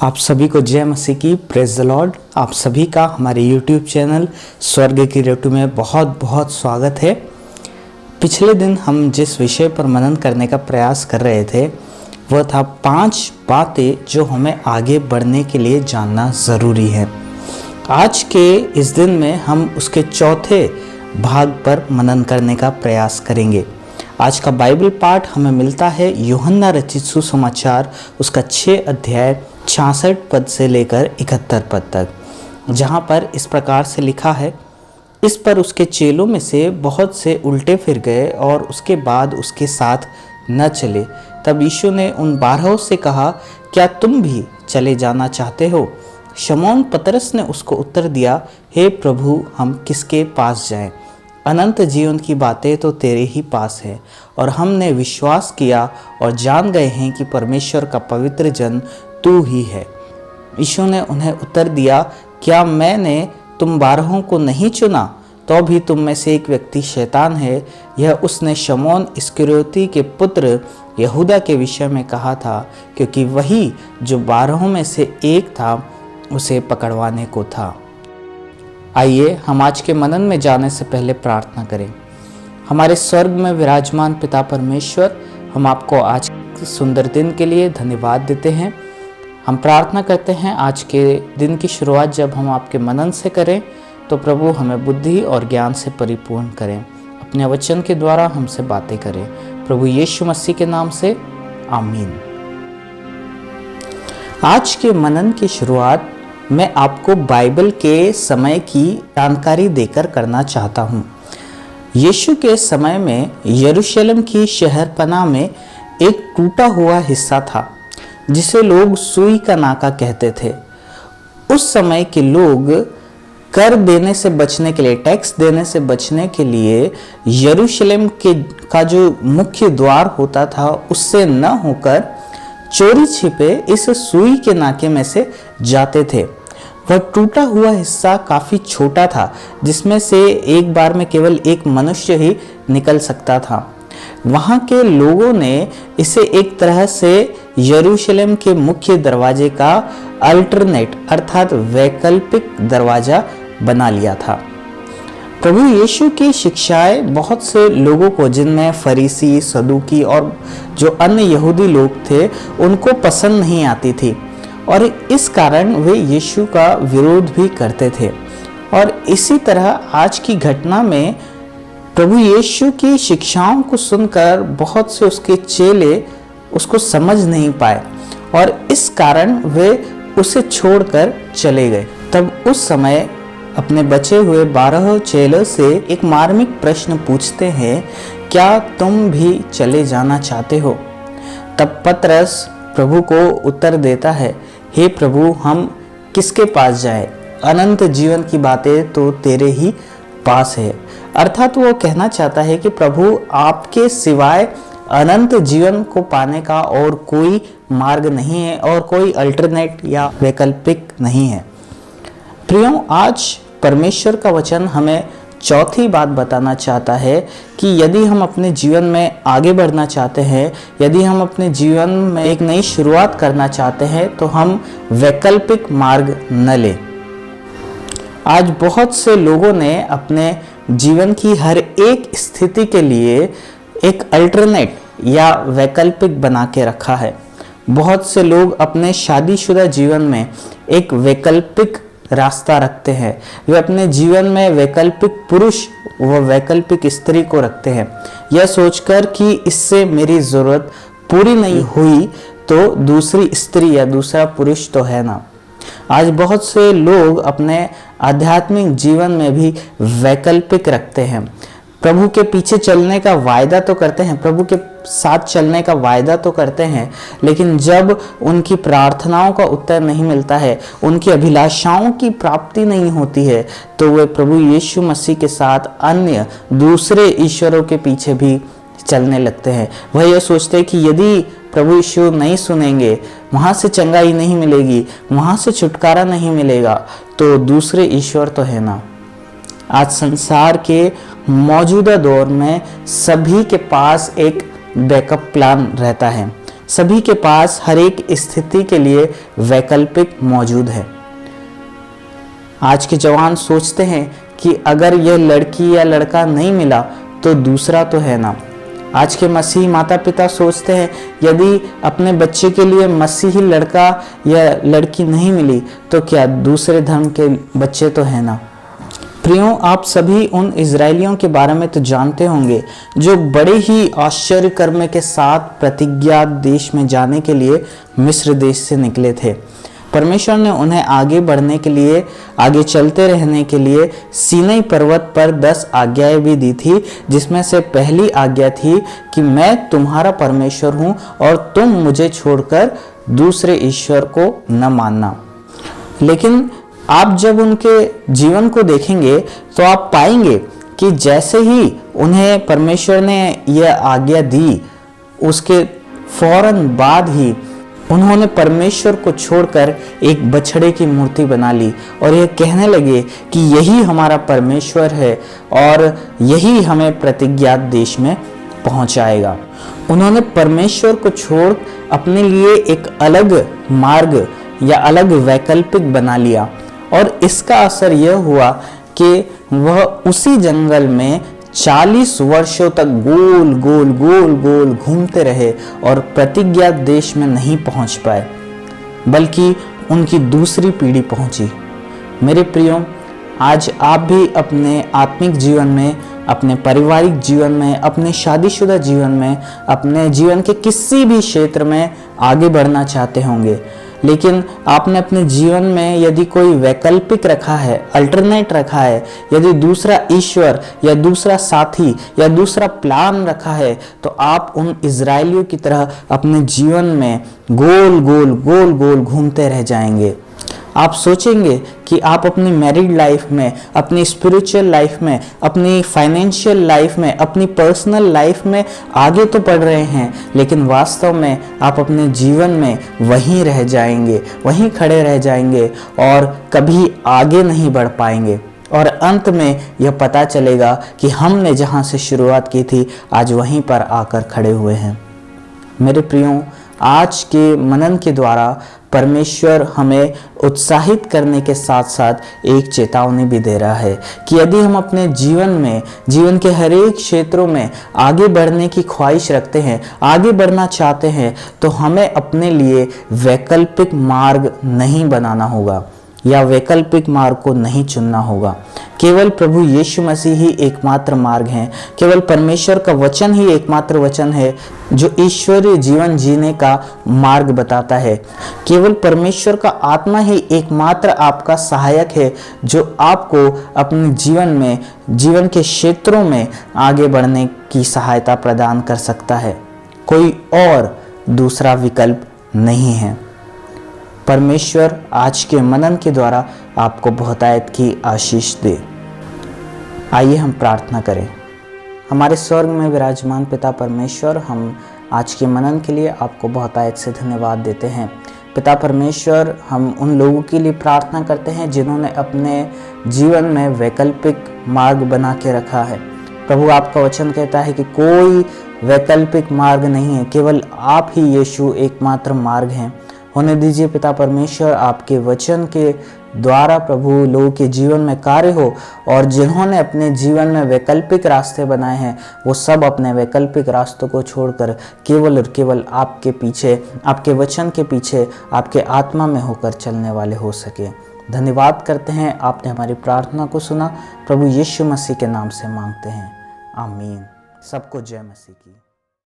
आप सभी को जय मसीह की, प्रेज द लॉर्ड। आप सभी का हमारे YouTube चैनल स्वर्ग की रोटी में बहुत बहुत स्वागत है। पिछले दिन हम जिस विषय पर मनन करने का प्रयास कर रहे थे वह था 5 बातें जो हमें आगे बढ़ने के लिए जानना ज़रूरी है। आज के इस दिन में हम उसके चौथे भाग पर मनन करने का प्रयास करेंगे। आज का बाइबल पाठ हमें मिलता है यूहन्ना रचित सुसमाचार उसका 6 अध्याय 66 पद से लेकर 71 पद तक, जहाँ पर इस प्रकार से लिखा है। इस पर उसके चेलों में से बहुत से उल्टे फिर गए और उसके बाद उसके साथ न चले। तब यीशु ने उन 12 से कहा, क्या तुम भी चले जाना चाहते हो? शमौन पतरस ने उसको उत्तर दिया, हे प्रभु, हम किसके पास जाएं? अनंत जीवन की बातें तो तेरे ही पास है, और हमने विश्वास किया और जान गए हैं कि परमेश्वर का पवित्र जन तू ही है। यीशु ने उन्हें उत्तर दिया, क्या मैंने तुम 12 को नहीं चुना? तो भी तुम में से एक व्यक्ति शैतान है। यह उसने शमौन इस्करियोती के पुत्र यहूदा के विषय में कहा था, क्योंकि वही जो 12 में से एक था उसे पकड़वाने को था। आइए हम आज के मनन में जाने से पहले प्रार्थना करें। हमारे स्वर्ग में विराजमान पिता परमेश्वर, हम आपको आज के सुंदर दिन के लिए धन्यवाद देते हैं। हम प्रार्थना करते हैं आज के दिन की शुरुआत जब हम आपके मनन से करें तो प्रभु हमें बुद्धि और ज्ञान से परिपूर्ण करें। अपने वचन के द्वारा हमसे बातें करें, प्रभु यीशु मसीह के नाम से आमीन। आज के मनन की शुरुआत मैं आपको बाइबल के समय की जानकारी देकर करना चाहता हूँ। यीशु के समय में यरूशलेम की शहरपनाह में एक टूटा हुआ हिस्सा था जिसे लोग सुई का नाका कहते थे। उस समय के लोग कर देने से बचने के लिए, टैक्स देने से बचने के लिए यरूशलेम का जो मुख्य द्वार होता था उससे न होकर चोरी छिपे इस सुई के नाके में से जाते थे। वह टूटा हुआ हिस्सा काफी छोटा था जिसमें से एक बार में केवल एक मनुष्य ही निकल सकता था। वहां के लोगों ने इसे एक तरह से यरूशलेम के मुख्य दरवाजे का अल्टरनेट अर्थात वैकल्पिक दरवाजा बना लिया था। प्रभु यीशु की शिक्षाएं बहुत से लोगों को, जिनमें फरीसी, सदूकी और जो अन्य यहूदी लोग थे, उनको पसंद नहीं आती थी और इस कारण वे यीशु का विरोध भी करते थे। और इसी तरह आज की घटना में प्रभु यीशु की शिक्षाओं को सुनकर बहुत से उसके चेले उसको समझ नहीं पाए और इस कारण वे उसे छोड़कर चले गए। तब उस समय अपने बचे हुए 12 चेलों से एक मार्मिक प्रश्न पूछते हैं, क्या तुम भी चले जाना चाहते हो? तब पतरस प्रभु को उत्तर देता है, हे प्रभु, हम किसके पास जाएं? अनंत जीवन की बातें तो तेरे ही पास है। अर्थात वो कहना चाहता है कि प्रभु, आपके सिवाय अनंत जीवन को पाने का और कोई मार्ग नहीं है और कोई अल्टरनेट या वैकल्पिक नहीं है। प्रियों, आज परमेश्वर का वचन हमें चौथी बात बताना चाहता है कि यदि हम अपने जीवन में आगे बढ़ना चाहते हैं, यदि हम अपने जीवन में एक नई शुरुआत करना चाहते हैं, तो हम वैकल्पिक मार्ग न लें। आज बहुत से लोगों ने अपने जीवन की हर एक स्थिति के लिए एक अल्टरनेट या वैकल्पिक बना के रखा है। बहुत से लोग अपने शादीशुदा जीवन में एक वैकल्पिक रास्ता रखते हैं। वे अपने जीवन में वैकल्पिक पुरुष व वैकल्पिक स्त्री को रखते हैं, यह सोचकर कि इससे मेरी ज़रूरत पूरी नहीं हुई तो दूसरी स्त्री या दूसरा पुरुष तो है ना। आज बहुत से लोग अपने आध्यात्मिक जीवन में भी वैकल्पिक रखते हैं। प्रभु के पीछे चलने का वायदा तो करते हैं, प्रभु के साथ चलने का वायदा तो करते हैं, लेकिन जब उनकी प्रार्थनाओं का उत्तर नहीं मिलता है, उनकी अभिलाषाओं की प्राप्ति नहीं होती है, तो वे प्रभु यीशु मसीह के साथ अन्य दूसरे ईश्वरों के पीछे भी चलने लगते हैं। वह यह सोचते हैं कि यदि प्रभु यीशु नहीं सुनेंगे, वहाँ से चंगाई नहीं मिलेगी, वहाँ से छुटकारा नहीं मिलेगा, तो दूसरे ईश्वर तो है ना। आज संसार के मौजूदा दौर में सभी के पास एक बैकअप प्लान रहता है। सभी के पास हर एक स्थिति के लिए वैकल्पिक मौजूद है। आज के जवान सोचते हैं कि अगर यह लड़की या लड़का नहीं मिला तो दूसरा तो है ना। आज के मसीही माता पिता सोचते हैं यदि अपने बच्चे के लिए मसीही लड़का या लड़की नहीं मिली तो क्या दूसरे धर्म के बच्चे तो है ना। प्रियों, आप सभी उन इजरायलियों के बारे में तो जानते होंगे जो बड़े ही आश्चर्य कर्म के साथ प्रतिज्ञात देश में जाने के लिए मिस्र देश से निकले थे। परमेश्वर ने उन्हें आगे बढ़ने के लिए, आगे चलते रहने के लिए सीनै पर्वत पर 10 आज्ञाएं भी दी थी, जिसमें से पहली आज्ञा थी कि मैं तुम्हारा परमेश्वर हूं और तुम मुझे छोड़कर दूसरे ईश्वर को न मानना। लेकिन आप जब उनके जीवन को देखेंगे तो आप पाएंगे कि जैसे ही उन्हें परमेश्वर ने यह आज्ञा दी, उसके फौरन बाद ही उन्होंने परमेश्वर को छोड़कर एक बछड़े की मूर्ति बना ली और यह कहने लगे कि यही हमारा परमेश्वर है और यही हमें प्रतिज्ञात देश में पहुंचाएगा। उन्होंने परमेश्वर को छोड़ अपने लिए एक अलग मार्ग या अलग वैकल्पिक बना लिया और इसका असर यह हुआ कि वह उसी जंगल में 40 वर्षों तक गोल गोल गोल गोल घूमते रहे और प्रतिज्ञात देश में नहीं पहुंच पाए, बल्कि उनकी दूसरी पीढ़ी पहुंची। मेरे प्रियो, आज आप भी अपने आत्मिक जीवन में, अपने पारिवारिक जीवन में, अपने शादीशुदा जीवन में, अपने जीवन के किसी भी क्षेत्र में आगे बढ़ना चाहते होंगे, लेकिन आपने अपने जीवन में यदि कोई वैकल्पिक रखा है, अल्टरनेट रखा है, यदि दूसरा ईश्वर या दूसरा साथी या दूसरा प्लान रखा है, तो आप उन इजरायलियों की तरह अपने जीवन में गोल गोल गोल गोल घूमते रह जाएंगे। आप सोचेंगे कि आप अपनी मैरिड लाइफ में, अपनी स्पिरिचुअल लाइफ में, अपनी फाइनेंशियल लाइफ में, अपनी पर्सनल लाइफ में आगे तो बढ़ रहे हैं, लेकिन वास्तव में आप अपने जीवन में वहीं रह जाएंगे, वहीं खड़े रह जाएंगे और कभी आगे नहीं बढ़ पाएंगे। और अंत में यह पता चलेगा कि हमने जहां से शुरुआत की थी आज वहीं पर आकर खड़े हुए हैं। मेरे प्रियो, आज के मनन के द्वारा परमेश्वर हमें उत्साहित करने के साथ साथ एक चेतावनी भी दे रहा है कि यदि हम अपने जीवन में, जीवन के हर एक क्षेत्रों में आगे बढ़ने की ख्वाहिश रखते हैं, आगे बढ़ना चाहते हैं, तो हमें अपने लिए वैकल्पिक मार्ग नहीं बनाना होगा या वैकल्पिक मार्ग को नहीं चुनना होगा। केवल प्रभु यीशु मसीह ही एकमात्र मार्ग है, केवल परमेश्वर का वचन ही एकमात्र वचन है जो ईश्वरीय जीवन जीने का मार्ग बताता है। केवल परमेश्वर का आत्मा ही एकमात्र आपका सहायक है जो आपको अपने जीवन में, जीवन के क्षेत्रों में आगे बढ़ने की सहायता प्रदान कर सकता है। कोई और दूसरा विकल्प नहीं है। परमेश्वर आज के मनन के द्वारा आपको बहुतायत की आशीष दे। आइए हम प्रार्थना करें। हमारे स्वर्ग में विराजमान पिता परमेश्वर, हम आज के मनन के लिए आपको बहुतायत से धन्यवाद देते हैं। पिता परमेश्वर, हम उन लोगों के लिए प्रार्थना करते हैं जिन्होंने अपने जीवन में वैकल्पिक मार्ग बना के रखा है। प्रभु, आपका वचन कहता है कि कोई वैकल्पिक मार्ग नहीं है, केवल आप ही यीशु एकमात्र मार्ग हैं। होने दीजिए पिता परमेश्वर, आपके वचन के द्वारा प्रभु लोगों के जीवन में कार्य हो और जिन्होंने अपने जीवन में वैकल्पिक रास्ते बनाए हैं वो सब अपने वैकल्पिक रास्तों को छोड़कर केवल और केवल आपके पीछे, आपके वचन के पीछे, आपके आत्मा में होकर चलने वाले हो सके। धन्यवाद करते हैं, आपने हमारी प्रार्थना को सुना। प्रभु यीशु मसीह के नाम से मांगते हैं, आमीन। सबको जय मसीह की।